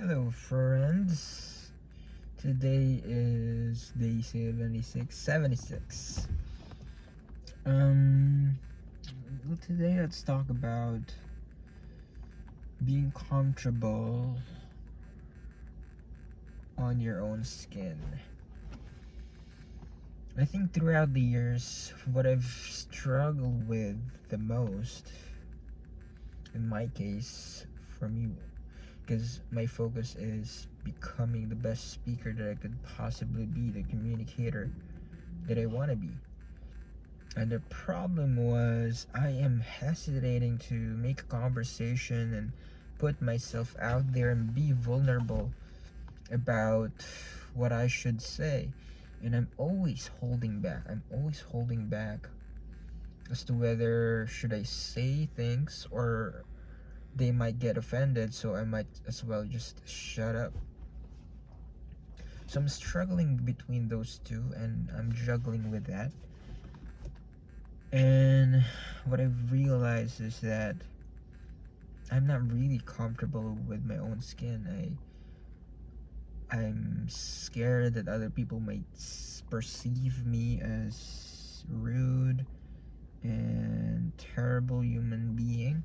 Hello, friends. Today is day 76. Um, Today let's talk about being comfortable on your own skin. I think throughout the years, what I've struggled with the most, in my case, for me, because my focus is becoming the best speaker that I could possibly be, the communicator that I want to be. And the problem was, I am hesitating to make a conversation and put myself out there and be vulnerable about what I should say. And I'm always holding back. I'm always holding back as to whether should I say things or they might get offended, so I might as well just shut up. So I'm struggling between those two and I'm juggling with that. And what I've realized is that I'm not really comfortable with my own skin. I'm scared that other people might perceive me as rude and terrible human being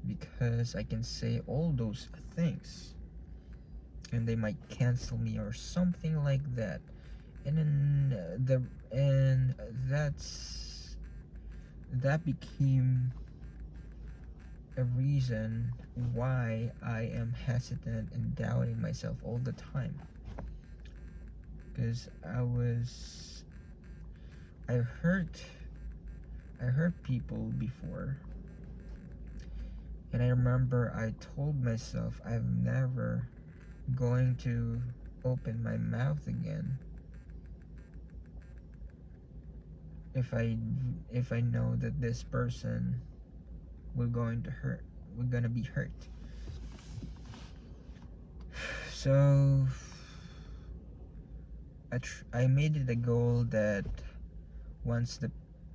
because I can say all those things and they might cancel me or something like that. And then that became a reason why I am hesitant and doubting myself all the time. Because I hurt people before, and I remember I told myself I'm never going to open my mouth again if I know that this person we're gonna be hurt. So I made it a goal that once the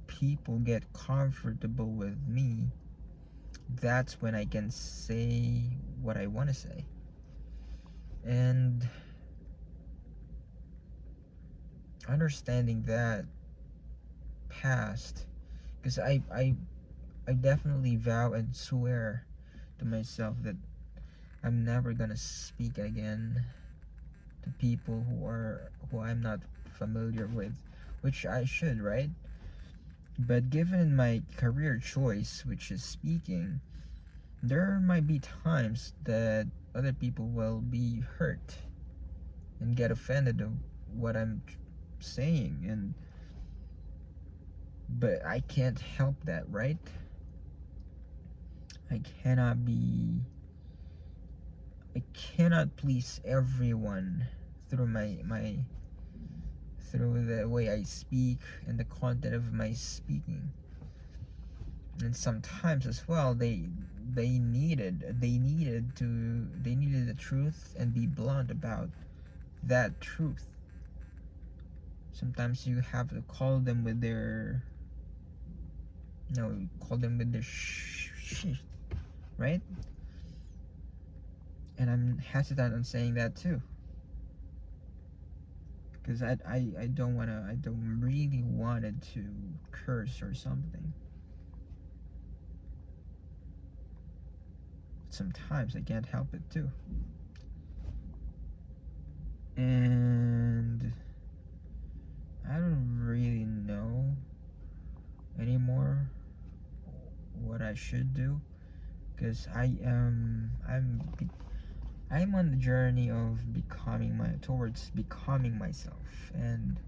people get comfortable with me, that's when I can say what I want to say. And understanding that past, because I definitely vow and swear to myself that I'm never gonna speak again to people who I'm not familiar with, which I should, right? But given my career choice, which is speaking, there might be times that other people will be hurt and get offended of what I'm saying, and but I can't help that, right? I cannot be I cannot please everyone through my through the way I speak and the content of my speaking. And sometimes as well they needed the truth and be blunt about that truth. Sometimes you have to call them with their right? And I'm hesitant on saying that too, because I don't really wanted to curse or something. Sometimes I can't help it too. And I don't really know anymore what I should do, because I'm on the journey of towards becoming myself, and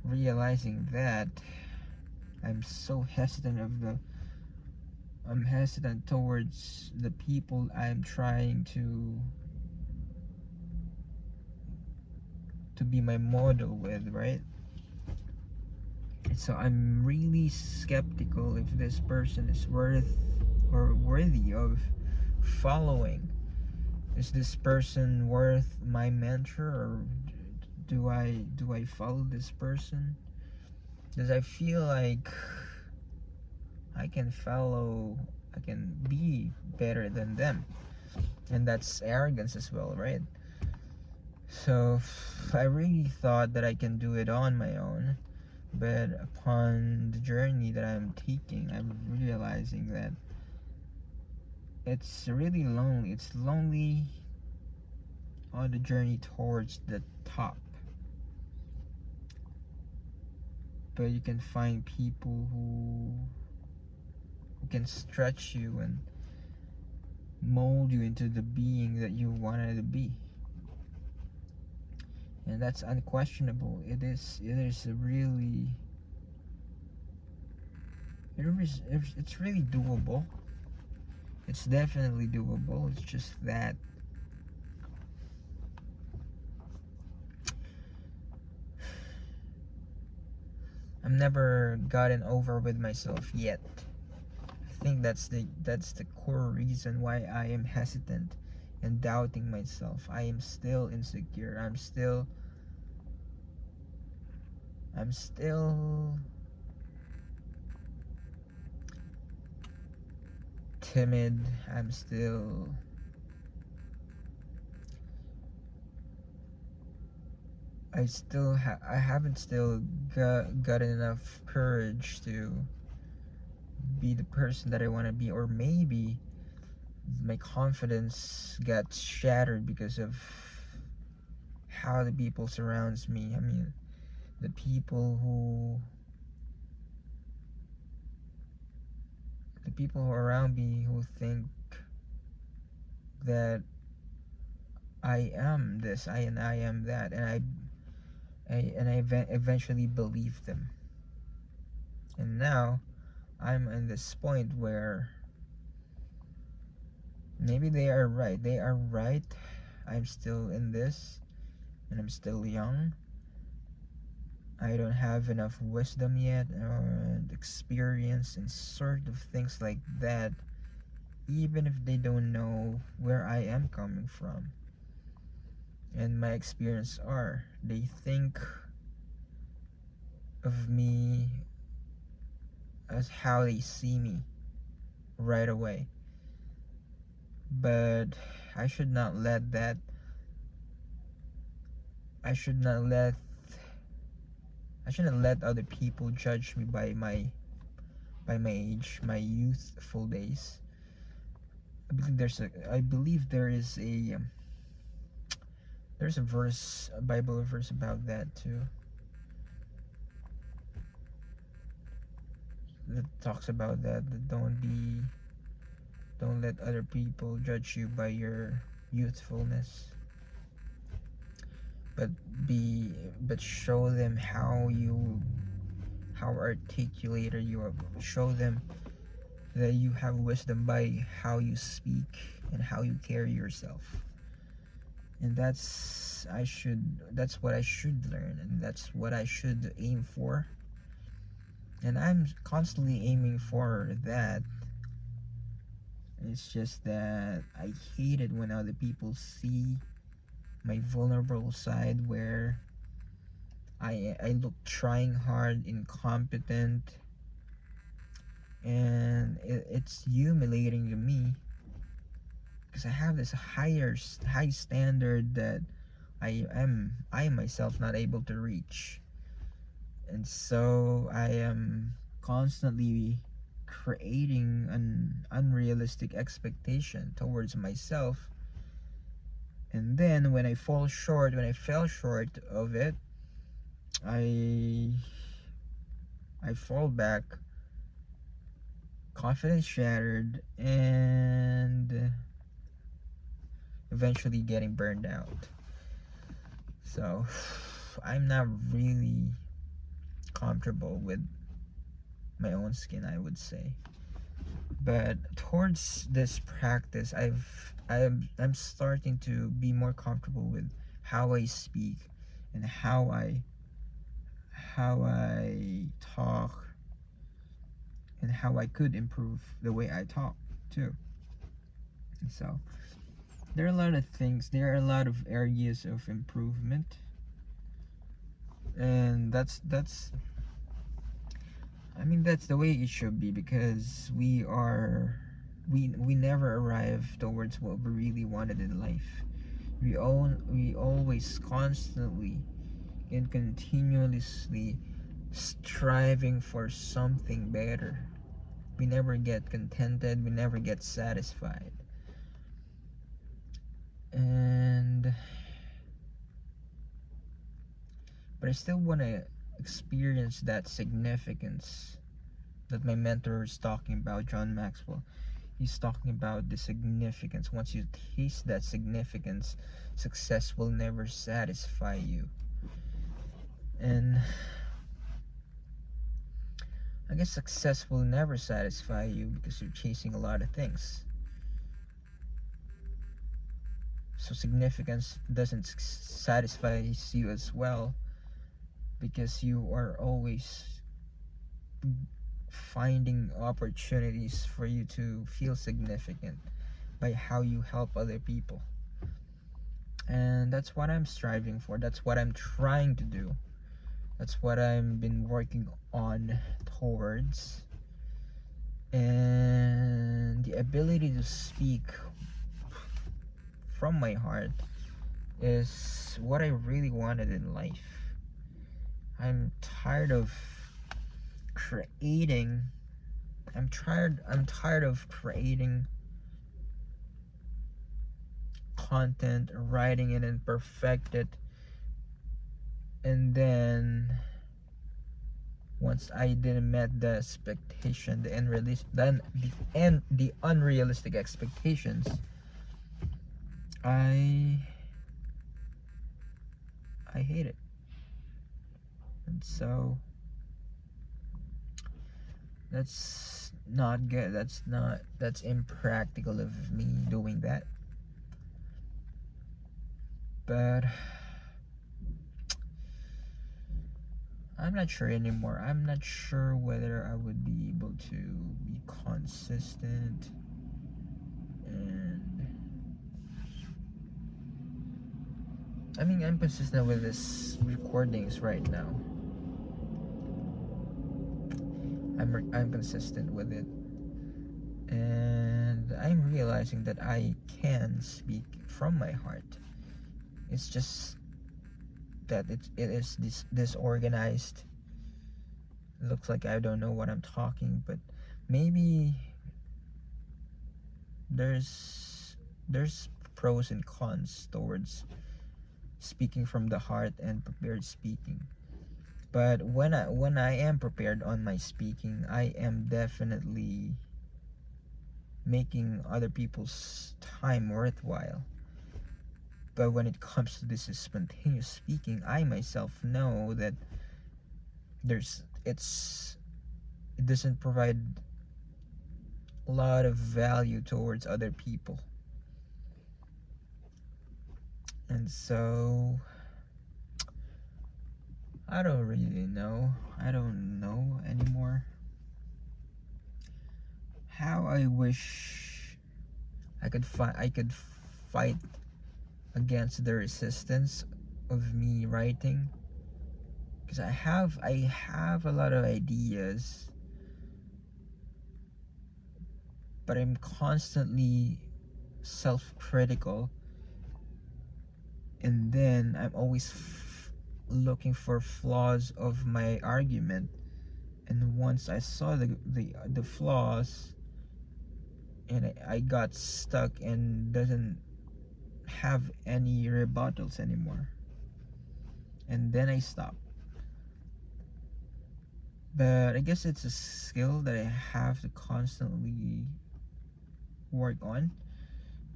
realizing that I'm hesitant towards the people I'm trying to be my model with, right? So I'm really skeptical if this person is worthy of following. Is this person worth my mentor, or do I follow this person? Because I feel like I can be better than them. and that's arrogance as well, right? So I really thought that I can do it on my own, but upon the journey that I'm taking, I'm realizing that it's really lonely. It's lonely on the journey towards the top, but you can find people who can stretch you and mold you into the being that you wanted to be. And that's unquestionable. It is a really it's really doable. It's definitely doable. It's just that I'm never gotten over with myself yet. I think that's the core reason why I am hesitant and doubting myself. I am still insecure. I'm still timid. I haven't still got enough courage to be the person that I want to be, or maybe my confidence got shattered because of how the people surrounds me. I mean, the people who are around me who think that I am this, I am that, and I eventually believe them. And now I'm in this point where maybe they are right. They are right. I'm still in this, and I'm still young. I don't have enough wisdom yet, and experience, and sort of things like that, even if they don't know where I am coming from and my experience are. They think of me as how they see me right away. But I should not let that I should not let I shouldn't let other people judge me by my age, my youthful days. I believe there's a verse, a Bible verse about that too. That talks about that don't let other people judge you by your youthfulness, but be but show them how articulated you are. Show them that you have wisdom by how you speak and how you carry yourself. And that's what I should learn, and that's what I should aim for. And I'm constantly aiming for that. It's just that I hate it when other people see my vulnerable side, where I look trying hard, incompetent, and it's humiliating to me because I have this high standard that I myself not able to reach. And so I am constantly creating an unrealistic expectation towards myself. And then when I fell short of it, I fall back, confidence shattered, and eventually getting burned out. So I'm not really comfortable with my own skin, I would say. But towards this practice, I'm starting to be more comfortable with how I speak and how I talk, and how I could improve the way I talk too. So there are a lot of things. There are a lot of areas of improvement, and that's I mean, that's the way it should be, because we are we never arrive towards what we really wanted in life. We always constantly and continuously striving for something better. We never get contented, we never get satisfied. And but I still want to experience that significance that my mentor is talking about, John Maxwell. He's talking about the significance. Once you taste that significance, success will never satisfy you. And I guess success will never satisfy you because you're chasing a lot of things. So significance doesn't satisfy you as well because you are always finding opportunities for you to feel significant by how you help other people. And that's what I'm striving for. That's what I'm trying to do. That's what I've been working on towards. And the ability to speak from my heart is what I really wanted in life. I'm tired of creating I'm tired of creating content, writing it and perfect it, and then once I didn't met the expectation, the unrealistic expectations, I hate it. And so that's not good. That's impractical of me doing that. But I'm not sure anymore. I'm not sure whether I would be able to be consistent. And I mean, I'm consistent with this recordings right now. I'm consistent with it, and I'm realizing that I can speak from my heart. It's just that it is disorganized. It looks like I don't know what I'm talking, but maybe there's pros and cons towards speaking from the heart and prepared speaking. But when I am prepared on my speaking, I am definitely making other people's time worthwhile. But when it comes to this spontaneous speaking, I myself know that it doesn't provide a lot of value towards other people. And so I don't really know. I don't know anymore. How I wish I could fight against the resistance of me writing, because I have a lot of ideas, but I'm constantly self-critical, and then I'm always looking for flaws of my argument. And once I saw the flaws, and I got stuck and doesn't have any rebuttals anymore, and then I stopped. But I guess it's a skill that I have to constantly work on,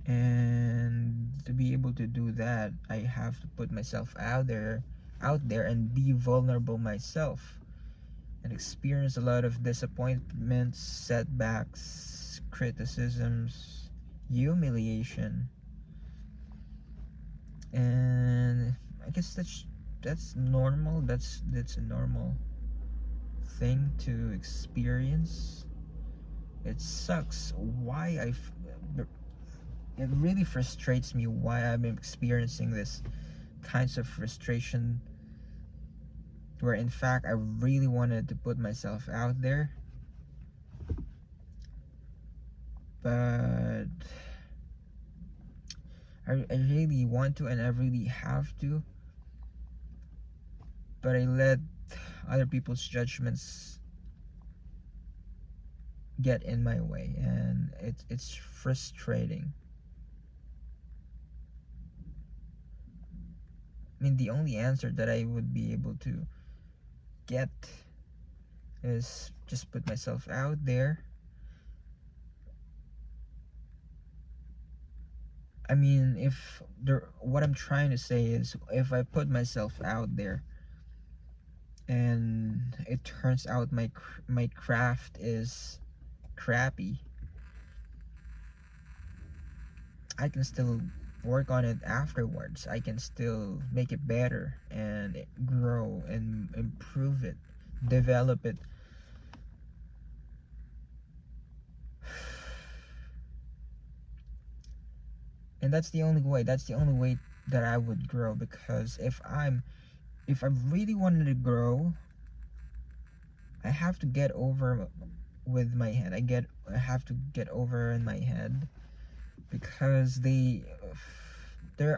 and to be able to do that, I have to put myself out there and be vulnerable myself, and experience a lot of disappointments, setbacks, criticisms, humiliation. And I guess that's normal. That's a normal thing to experience. It sucks. It really frustrates me why I'm experiencing this kinds of frustration, where in fact I really wanted to put myself out there, but I really want to and I really have to, but I let other people's judgments get in my way, and it's frustrating. I mean, the only answer that I would be able to get is just put myself out there. I mean, if what I'm trying to say is, if I put myself out there and it turns out my craft is crappy, I can still work on it afterwards. I can still make it better and grow and improve it, develop it. And that's the only way. That's the only way that I would grow, because if I really wanted to grow, I have to get over with my head. I have to get over in my head, because there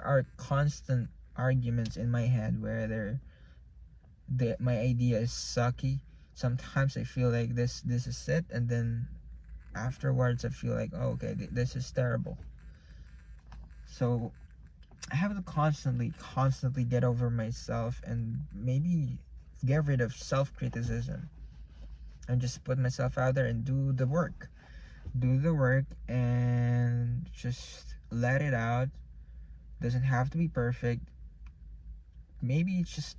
are constant arguments in my head where my idea is sucky. Sometimes I feel like this is it, and then afterwards I feel like, oh, okay, this is terrible. So I have to constantly get over myself, and maybe get rid of self-criticism, and just put myself out there and do the work and just let it out. Doesn't have to be perfect. Maybe it's just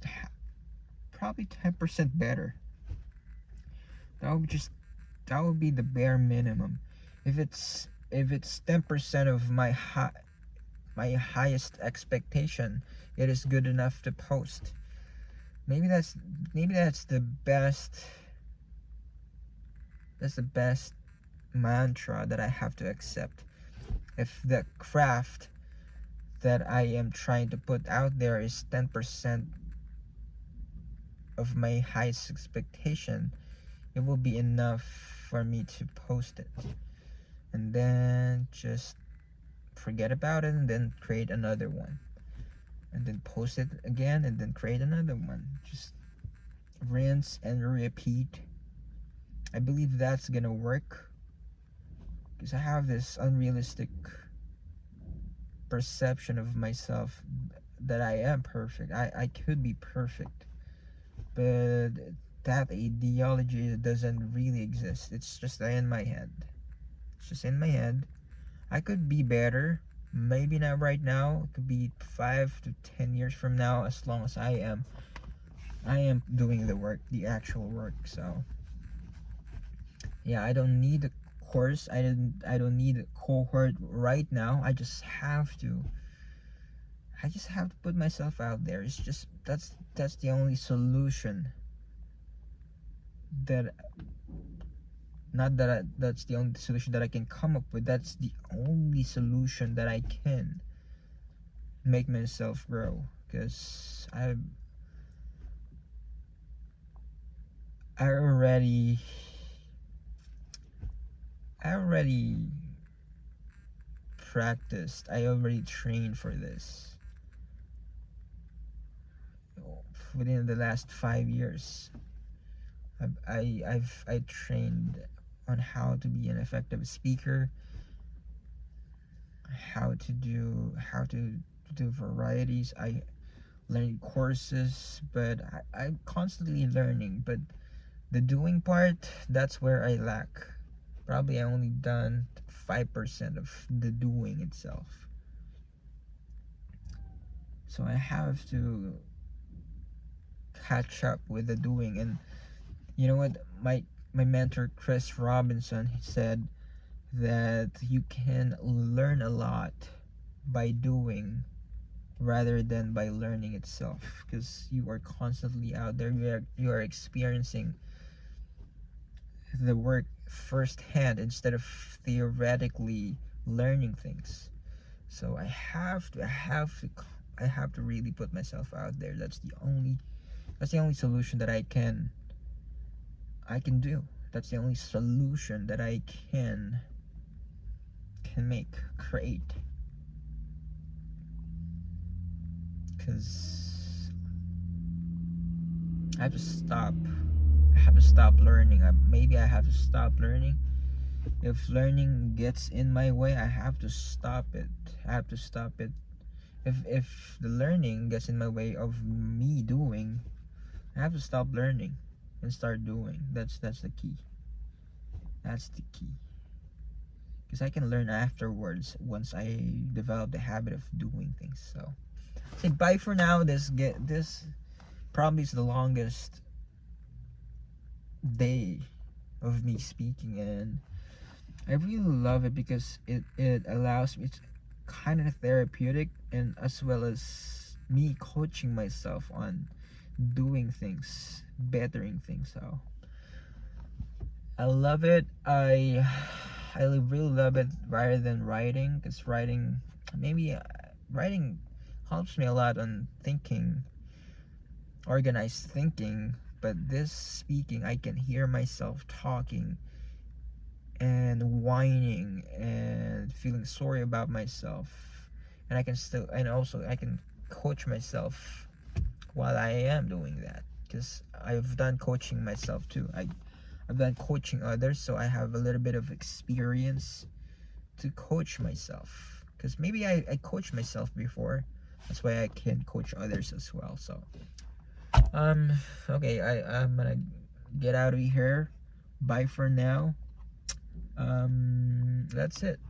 probably 10% better. that would just that would be the bare minimum. If it's 10% of my highest expectation, it is good enough to post. Maybe that's the best. That's the best mantra that I have to accept. If the craft that I am trying to put out there is 10% of my highest expectation, it will be enough for me to post it. And then just forget about it, and then create another one. And then post it again, and then create another one. Just rinse and repeat. I believe that's gonna work, because I have this unrealistic perception of myself that I am perfect. I could be perfect, but that ideology doesn't really exist. It's just in my head. It's just in my head. I could be better. Maybe not right now. It could be 5 to 10 years from now, as long as I am doing the work, the actual work. So yeah, I don't need a course. I don't need a cohort right now. I just have to put myself out there. It's just that's the only solution that not that that's the only solution that I can come up with. That's the only solution that I can make myself grow, because I already I already practiced. I already trained for this within the last 5 years. I trained on how to be an effective speaker, how to do varieties. I learned courses, but I'm constantly learning. But the doing part, that's where I lack. Probably I only done 5% of the doing itself. So I have to catch up with the doing. And you know what, my mentor Chris Robinson, he said that you can learn a lot by doing rather than by learning itself, because you are constantly out there. You are experiencing the work firsthand instead of theoretically learning things. So I have to really put myself out there. That's the only solution that I can do. That's the only solution that I can can create. Because I have to stop. I have to stop learning. Maybe I have to stop learning. If learning gets in my way, I have to stop it. I have to stop it. If the learning gets in my way of me doing, I have to stop learning and start doing. That's the key. That's the key. Because I can learn afterwards once I develop the habit of doing things. So, say bye for now. This probably is the longest day of me speaking, and I really love it because it allows me. It's kind of therapeutic, and as well as me coaching myself on doing things, bettering things. So I love it. I really love it rather than writing, because maybe writing helps me a lot on thinking, organized thinking. But this speaking, I can hear myself talking and whining and feeling sorry about myself, and also I can coach myself while I am doing that, because I've done coaching myself too. I've done coaching others, so I have a little bit of experience to coach myself, because maybe I coached myself before. That's why I can coach others as well. So okay, I'm gonna get out of here. Bye for now. That's it.